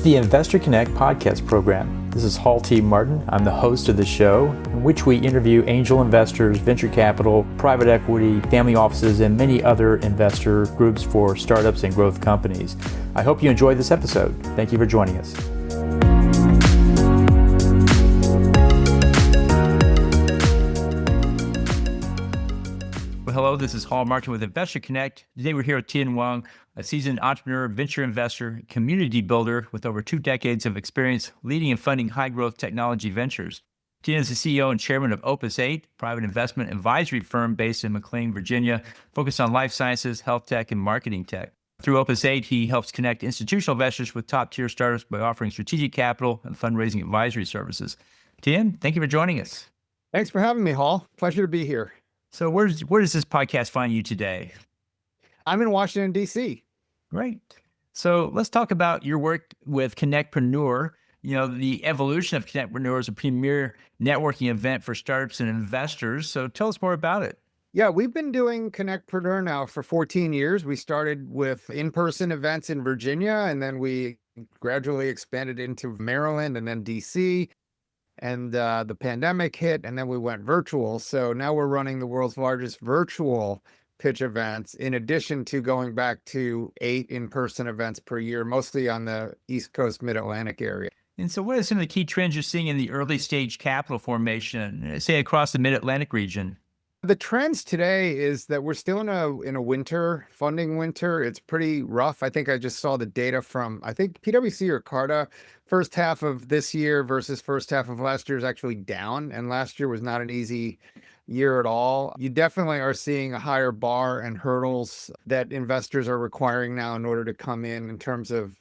is the Investor Connect podcast program. This is Hall T. Martin. I'm the host of the show, in which we interview angel investors, venture capital, private equity, family offices, and many other investor groups for startups and growth companies. I hope you enjoyed this episode. Thank you for joining us. Well, hello, this is Hall Martin with Investor Connect. Today we're here with Tien Wong, a seasoned entrepreneur, venture investor, community builder with over 2 decades of experience leading and funding high-growth technology ventures. Tien is the CEO and chairman of Opus8, private investment advisory firm based in McLean, Virginia, focused on life sciences, health tech, and marketing tech. Through Opus8, he helps connect institutional investors with top-tier startups by offering strategic capital and fundraising advisory services. Tien, thank you for joining us. Thanks for having me, Hall. Pleasure to be here. So where does this podcast find you today? I'm in Washington, D.C. Great. So let's talk about your work with Connect Preneur. You know, the evolution of Connect Preneur is a premier networking event for startups and investors. So tell us more about it. Yeah, we've been doing Connect Preneur now for 14 years. We started with in-person events in Virginia, and then we gradually expanded into Maryland and then D.C., and the pandemic hit, and then we went virtual. So now we're running the world's largest virtual pitch events, in addition to going back to 8 in-person events per year, mostly on the East Coast, Mid-Atlantic area. And so what are some of the key trends you're seeing in the early stage capital formation, say across the Mid-Atlantic region? The trends today is that we're still in a winter, funding winter. It's pretty rough. I think I just saw the data from, I think PwC or Carta, first half of this year versus first half of last year is actually down. And last year was not an easy year at all. You definitely are seeing a higher bar and hurdles that investors are requiring now in order to come in terms of,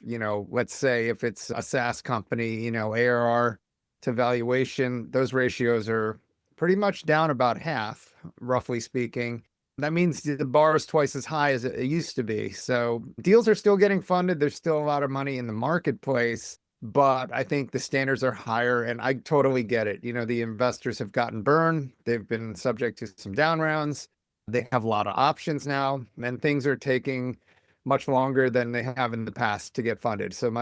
let's say if it's a SaaS company, ARR to valuation, those ratios are pretty much down about half, roughly speaking. That means the bar is twice as high as it used to be. So deals are still getting funded. There's still a lot of money in the marketplace, but I think the standards are higher, and I totally get it. The investors have gotten burned. They've been subject to some down rounds. They have a lot of options now, and things are taking much longer than they have in the past to get funded. So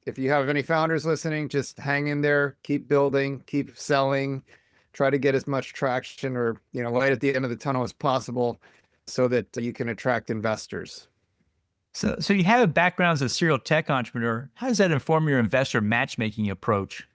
if you have any founders listening, just hang in there, keep building, keep selling, try to get as much traction or, light at the end of the tunnel as possible so that you can attract investors. So you have a background as a serial tech entrepreneur. How does that inform your investor matchmaking approach?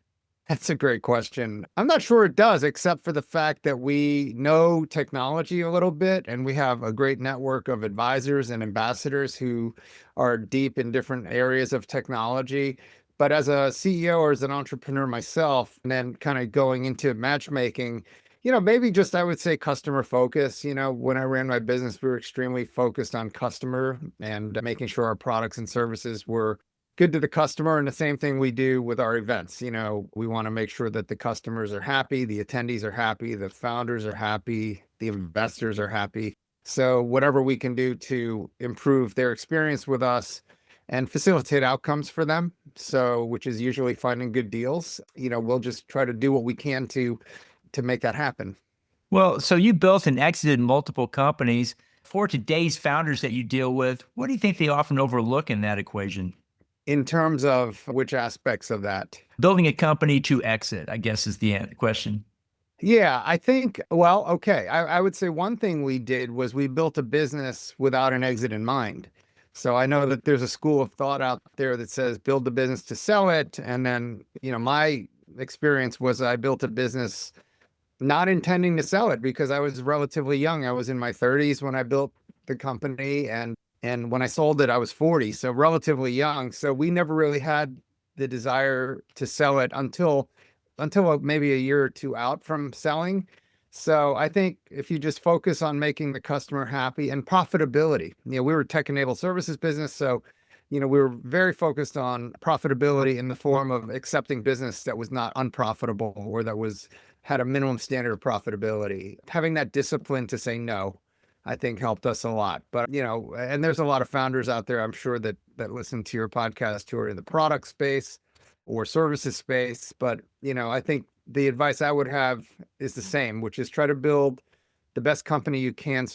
That's a great question. I'm not sure it does, except for the fact that we know technology a little bit, and we have a great network of advisors and ambassadors who are deep in different areas of technology. But as a CEO or as an entrepreneur myself, and then kind of going into matchmaking, maybe just, I would say, customer focus. When I ran my business, we were extremely focused on customer and making sure our products and services were good to the customer. And the same thing we do with our events. We want to make sure that the customers are happy, the attendees are happy, the founders are happy, the investors are happy. So whatever we can do to improve their experience with us and facilitate outcomes for them, which is usually finding good deals, we'll just try to do what we can to make that happen. Well, so you built and exited multiple companies. For today's founders that you deal with, what do you think they often overlook in that equation? In terms of which aspects of that? Building a company to exit, I guess, is the question. Yeah, I think, well, okay. I would say one thing we did was we built a business without an exit in mind. So I know that there's a school of thought out there that says build the business to sell it. And then, my experience was I built a business not intending to sell it because I was relatively young. I was in my 30s when I built the company, and when I sold it, I was 40, so relatively young. So we never really had the desire to sell it until maybe a year or two out from selling. So I think if you just focus on making the customer happy and profitability, we were a tech-enabled services business. So, we were very focused on profitability in the form of accepting business that was not unprofitable or that had a minimum standard of profitability. Having that discipline to say no, I think helped us a lot. But, and there's a lot of founders out there, I'm sure, that listen to your podcast who are in the product space or services space. But, I think the advice I would have is the same, which is try to build the best company you can,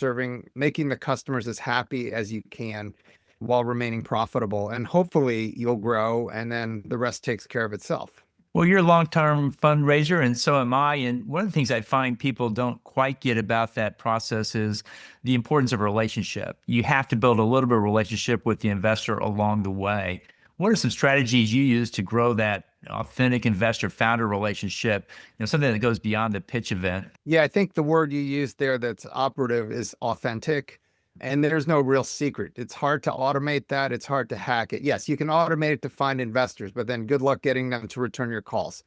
making the customers as happy as you can. while remaining profitable. And hopefully you'll grow and then the rest takes care of itself. Well, you're a long-term fundraiser, and so am I. And one of the things I find people don't quite get about that process is the importance of a relationship. You have to build a little bit of relationship with the investor along the way. What are some strategies you use to grow that authentic investor-founder relationship? Something that goes beyond the pitch event. Yeah, I think the word you used there that's operative is authentic. And there's no real secret. It's hard to automate that. It's hard to hack it. Yes, you can automate it to find investors, but then good luck getting them to return your calls.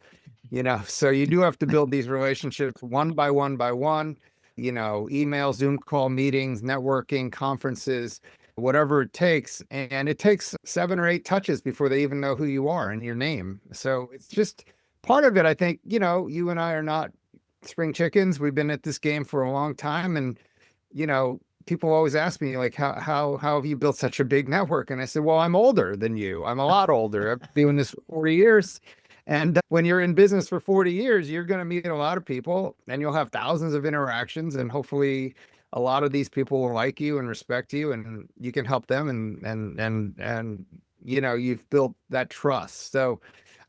So you do have to build these relationships one by one by one, email, Zoom call, meetings, networking, conferences, whatever it takes. And it takes 7 or 8 touches before they even know who you are and your name. So it's just part of it. I think, you and I are not spring chickens. We've been at this game for a long time. And, people always ask me, like, how have you built such a big network? And I said, well, I'm older than you. I'm a lot older. I've been doing this for 40 years. And when you're in business for 40 years, you're going to meet a lot of people and you'll have thousands of interactions. And hopefully a lot of these people will like you and respect you and you can help them. And you've built that trust. So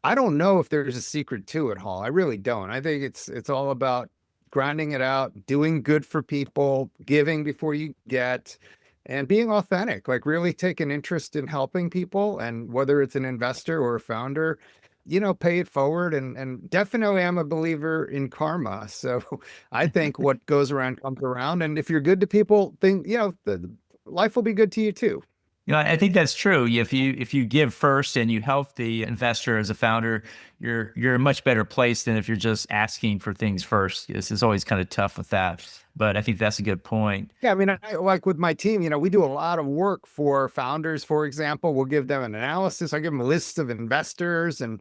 I don't know if there's a secret to it, Hall. I really don't. I think it's all about grinding it out, doing good for people, giving before you get, and being authentic, like really take an interest in helping people. And whether it's an investor or a founder, pay it forward. And definitely I'm a believer in karma. So I think what goes around comes around. And if you're good to people, the life will be good to you too. I think that's true. If you give first and you help the investor as a founder, you're in a much better place than if you're just asking for things first. It's always kind of tough with that. But I think that's a good point. Yeah, I mean, I like with my team, we do a lot of work for founders, for example. We'll give them an analysis. I give them a list of investors and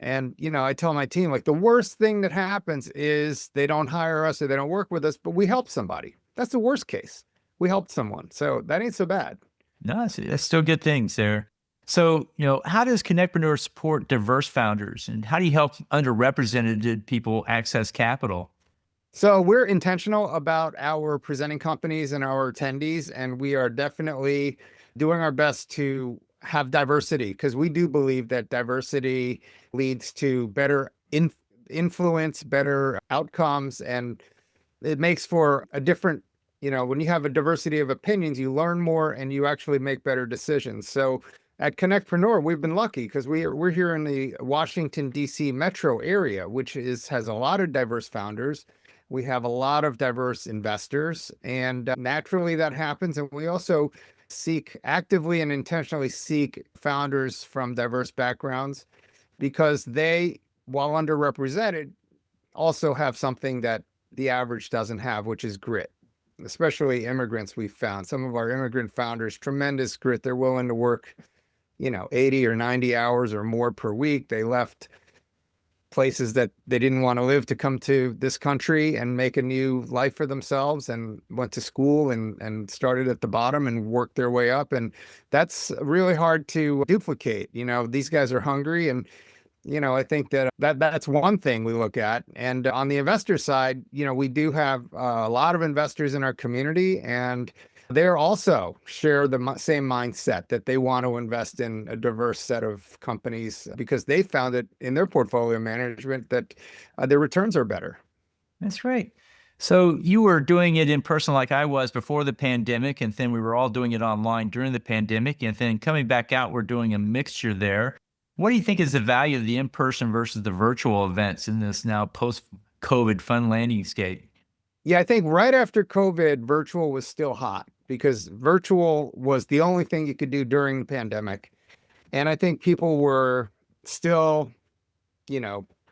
I tell my team, like, the worst thing that happens is they don't hire us or they don't work with us, but we help somebody. That's the worst case. We helped someone. So that ain't so bad. No, that's still good things there. So, how does Connect Preneur support diverse founders and how do you help underrepresented people access capital? So we're intentional about our presenting companies and our attendees, and we are definitely doing our best to have diversity because we do believe that diversity leads to better influence, better outcomes, and it makes for a different, when you have a diversity of opinions, you learn more and you actually make better decisions. So at Connectpreneur, we've been lucky because we're here in the Washington, D.C. metro area, which has a lot of diverse founders. We have a lot of diverse investors, and naturally that happens. And we also actively and intentionally seek founders from diverse backgrounds because they, while underrepresented, also have something that the average doesn't have, which is grit. Especially immigrants, we've found some of our immigrant founders, tremendous grit. They're willing to work, 80 or 90 hours or more per week. They left places that they didn't want to live to come to this country and make a new life for themselves and went to school and started at the bottom and worked their way up. And that's really hard to duplicate. These guys are hungry and I think that's one thing we look at. And on the investor side, we do have a lot of investors in our community, and they're also share the same mindset that they want to invest in a diverse set of companies because they found it in their portfolio management that their returns are better. That's right. So you were doing it in person like I was before the pandemic, and then we were all doing it online during the pandemic, and then coming back out, we're doing a mixture there. What do you think is the value of the in-person versus the virtual events in this now post-COVID fun landscape? Yeah, I think right after COVID, virtual was still hot because virtual was the only thing you could do during the pandemic. And I think people were still,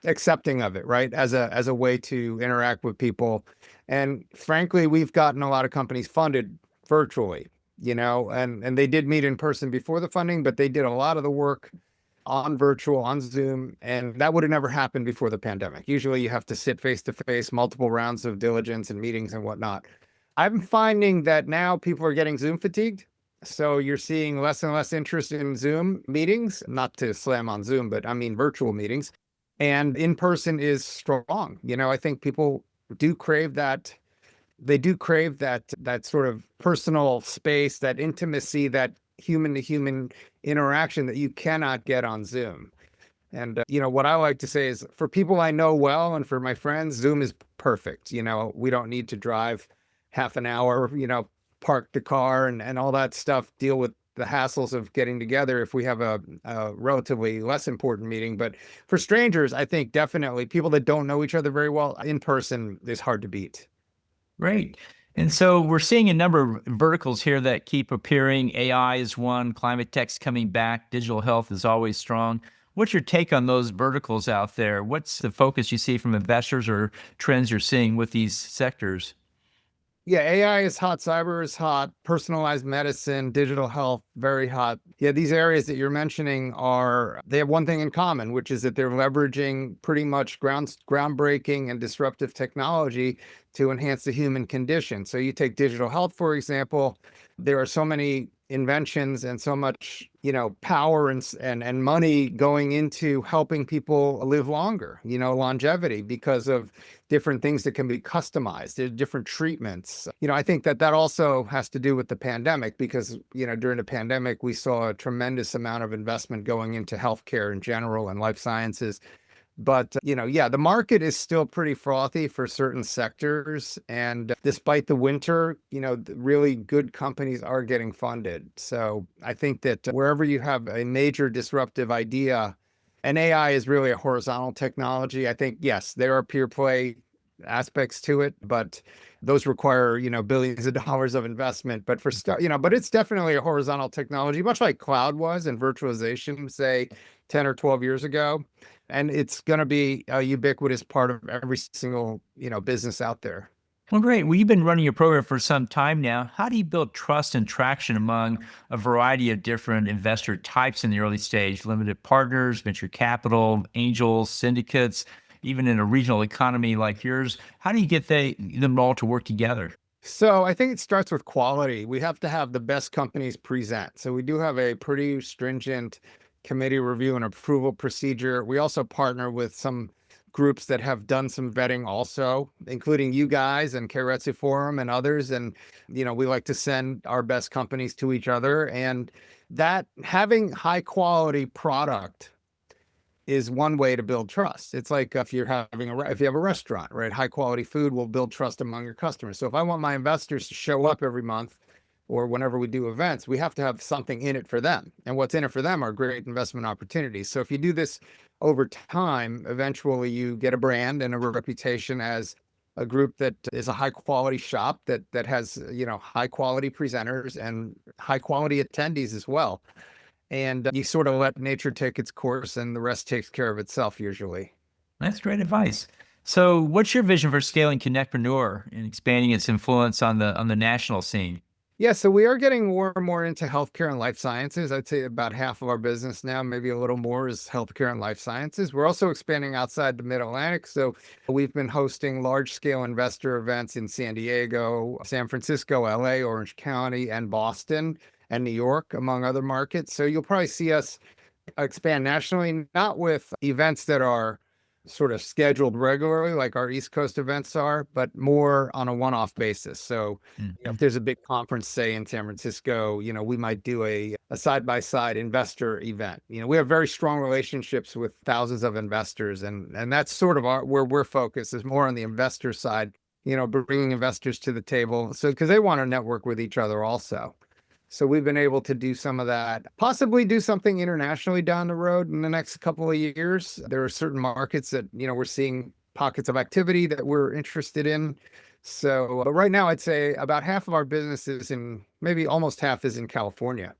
accepting of it, right? As a way to interact with people. And frankly, we've gotten a lot of companies funded virtually, and they did meet in person before the funding, but they did a lot of the work on virtual, on Zoom, and that would have never happened before the pandemic. Usually you have to sit face to face, multiple rounds of diligence and meetings and whatnot. I'm finding that now people are getting Zoom fatigued. So you're seeing less and less interest in Zoom meetings, not to slam on Zoom, but I mean virtual meetings. And in person is strong. I think people do crave that. They do crave that sort of personal space, that intimacy that human to human interaction that you cannot get on Zoom. And, what I like to say is for people I know well and for my friends, Zoom is perfect. We don't need to drive half an hour, park the car and all that stuff, deal with the hassles of getting together if we have a relatively less important meeting. But for strangers, I think definitely people that don't know each other very well in person is hard to beat. Great. And so we're seeing a number of verticals here that keep appearing. AI is one, climate tech's coming back, digital health is always strong. What's your take on those verticals out there? What's the focus you see from investors or trends you're seeing with these sectors? Yeah, AI is hot, cyber is hot, personalized medicine, digital health, very hot. Yeah, these areas that you're mentioning they have one thing in common, which is that they're leveraging pretty much groundbreaking and disruptive technology to enhance the human condition. So you take digital health, for example, there are so many inventions and so much, power and money going into helping people live longer, longevity because of different things that can be customized. There's different treatments. I think that also has to do with the pandemic because, during the pandemic, we saw a tremendous amount of investment going into healthcare in general and life sciences. But, yeah, the market is still pretty frothy for certain sectors. And despite the winter, really good companies are getting funded. So I think that wherever you have a major disruptive idea, and AI is really a horizontal technology. I think, yes, there are peer play aspects to it, but those require, billions of dollars of investment. But but it's definitely a horizontal technology, much like cloud was and virtualization, say 10 or 12 years ago. And it's going to be a ubiquitous part of every single, business out there. Well, great. Well, you've been running your program for some time now. How do you build trust and traction among a variety of different investor types in the early stage? Limited partners, venture capital, angels, syndicates, even in a regional economy like yours. How do you get them all to work together? So I think it starts with quality. We have to have the best companies present. So we do have a pretty stringent committee review and approval procedure. We also partner with some groups that have done some vetting also, including you guys and Keiretsu Forum and others. And, we like to send our best companies to each other. And that having high quality product is one way to build trust. It's like if you have a restaurant, right? High quality food will build trust among your customers. So if I want my investors to show up every month or whenever we do events, we have to have something in it for them. And what's in it for them are great investment opportunities. So if you do this over time, eventually you get a brand and a reputation as a group that is a high quality shop that has, high quality presenters and high quality attendees as well. And you sort of let nature take its course and the rest takes care of itself usually. That's great advice. So, what's your vision for scaling Connect Preneur and expanding its influence on the national scene? Yeah, so we are getting more and more into healthcare and life sciences. I'd say about half of our business now, maybe a little more, is healthcare and life sciences. We're also expanding outside the Mid-Atlantic. So we've been hosting large-scale investor events in San Diego, San Francisco, LA, Orange County, and Boston and New York, among other markets. So you'll probably see us expand nationally, not with events that are sort of scheduled regularly like our East Coast events are, but more on a one-off basis. So if Mhm. there's a big conference, say in San Francisco, we might do a side-by-side investor event. We have very strong relationships with thousands of investors, and that's sort of where we're focused is more on the investor side, bringing investors to the table. So because they want to network with each other also. So we've been able to do some of that, possibly do something internationally down the road in the next couple of years. There are certain markets that, we're seeing pockets of activity that we're interested in. So, but right now I'd say about half of our business is maybe almost half is in California,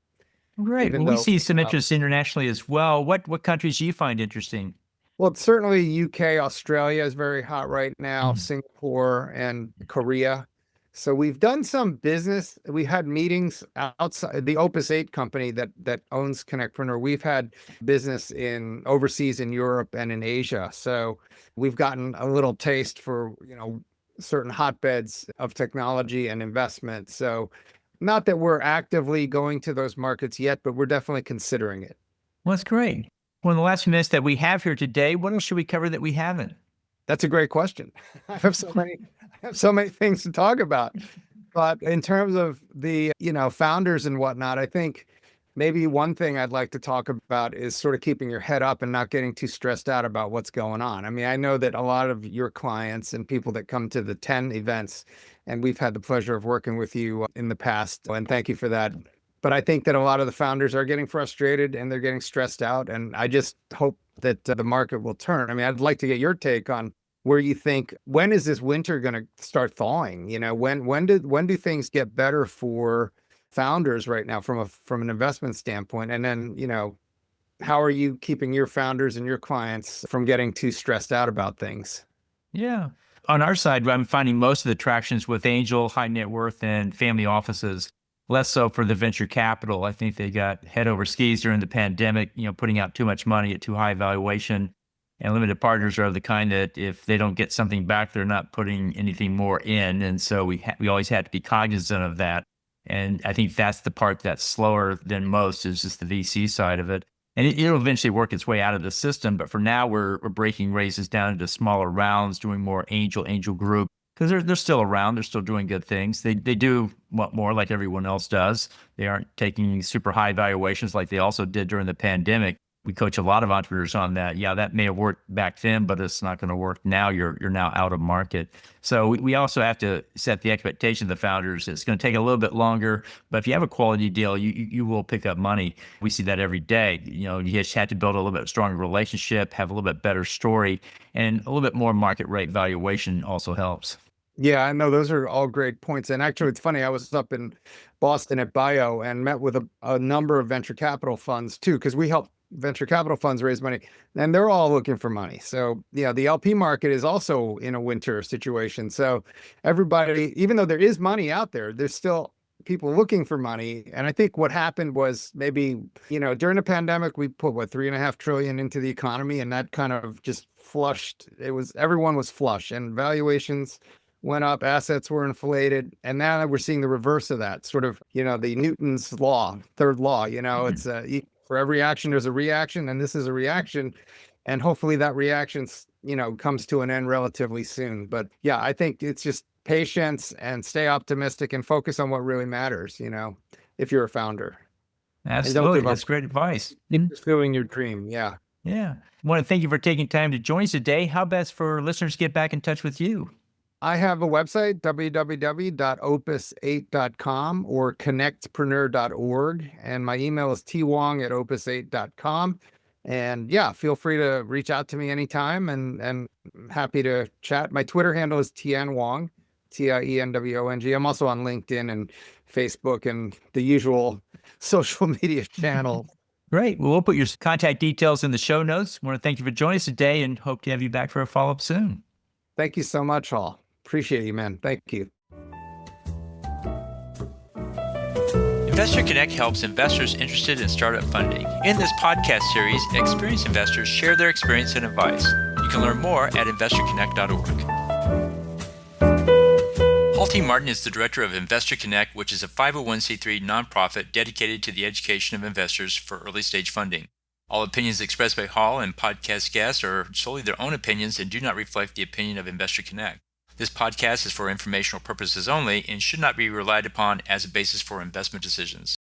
Great. even Well, we though, see some interest internationally as well. What countries do you find interesting? well, certainly UK, Australia is very hot right now, Mhm. Singapore and Korea. So we've done some business. We had meetings outside the Opus8 company that owns Connect Preneur. We've had business in overseas in Europe and in Asia. So we've gotten a little taste for, certain hotbeds of technology and investment. So not that we're actively going to those markets yet, but we're definitely considering it. Well, that's great. Well, in the last few minutes that we have here today, what else should we cover that we haven't? That's a great question. I have so many things to talk about. But in terms of the, founders and whatnot, I think, Maybe one thing I'd like to talk about is sort of keeping your head up and not getting too stressed out about what's going on. I mean, I know that a lot of your clients and people that come to the 10 events, and we've had the pleasure of working with you in the past, and thank you for that. But I think that a lot of the founders are getting frustrated and they're getting stressed out. And I just hope that the market will turn. I mean, I'd like to get your take on where you think, when is this winter going to start thawing? You know, when do things get better for founders right now from an investment standpoint? And then, how are you keeping your founders and your clients from getting too stressed out about things? Yeah. On our side, I'm finding most of the tractions with angel, high net worth, and family offices, less so for the venture capital. I think they got head over skis during the pandemic, putting out too much money at too high valuation. And limited partners are the kind that if they don't get something back, they're not putting anything more in. And so we always had to be cognizant of that. And I think that's the part that's slower than most, is just the VC side of it. And it'll eventually work its way out of the system. But for now, we're breaking raises down into smaller rounds, doing more angel group, because they're still around. They're still doing good things. They do want more, like everyone else does. They aren't taking super high valuations like they also did during the pandemic. We coach a lot of entrepreneurs on that. Yeah, that may have worked back then, but it's not going to work now. You're now out of market. So we also have to set the expectation of the founders. It's going to take a little bit longer, but if you have a quality deal, you will pick up money. We see that every day. You just have to build a little bit stronger relationship, have a little bit better story, and a little bit more market rate valuation also helps. Yeah, I know those are all great points. And actually, it's funny, I was up in Boston at Bio and met with a number of venture capital funds too, because we help venture capital funds raise money, and they're all looking for money. So, yeah, the LP market is also in a winter situation. So everybody, even though there is money out there, there's still people looking for money. And I think what happened was maybe, during the pandemic, we put what, 3.5 trillion into the economy, and that kind of just flushed. Everyone was flush and valuations went up, assets were inflated, and now we're seeing the reverse of that. Sort of, the Newton's law, third law. It's for every action there's a reaction, and this is a reaction, and hopefully that reaction, comes to an end relatively soon. But yeah, I think it's just patience and stay optimistic and focus on what really matters. If you're a founder, and don't Absolutely. give up That's great advice. Mhm. pursuing your dream. Yeah. Yeah. I want to thank you for taking time to join us today. How best for listeners to get back in touch with you? I have a website, www.opus8.com or connectpreneur.org. And my email is twong@opus8.com. And yeah, feel free to reach out to me anytime, and I'm happy to chat. My Twitter handle is Tien Wong, Tienwong. I'm also on LinkedIn and Facebook and the usual social media channels. Great. Well, we'll put your contact details in the show notes. I want to thank you for joining us today and hope to have you back for a follow-up soon. Thank you so much, Hall. Appreciate you, man. Thank you. Investor Connect helps investors interested in startup funding. In this podcast series, experienced investors share their experience and advice. You can learn more at investorconnect.org. Hall T. Martin is the director of Investor Connect, which is a 501c3 nonprofit dedicated to the education of investors for early-stage funding. All opinions expressed by Hall and podcast guests are solely their own opinions and do not reflect the opinion of Investor Connect. This podcast is for informational purposes only and should not be relied upon as a basis for investment decisions.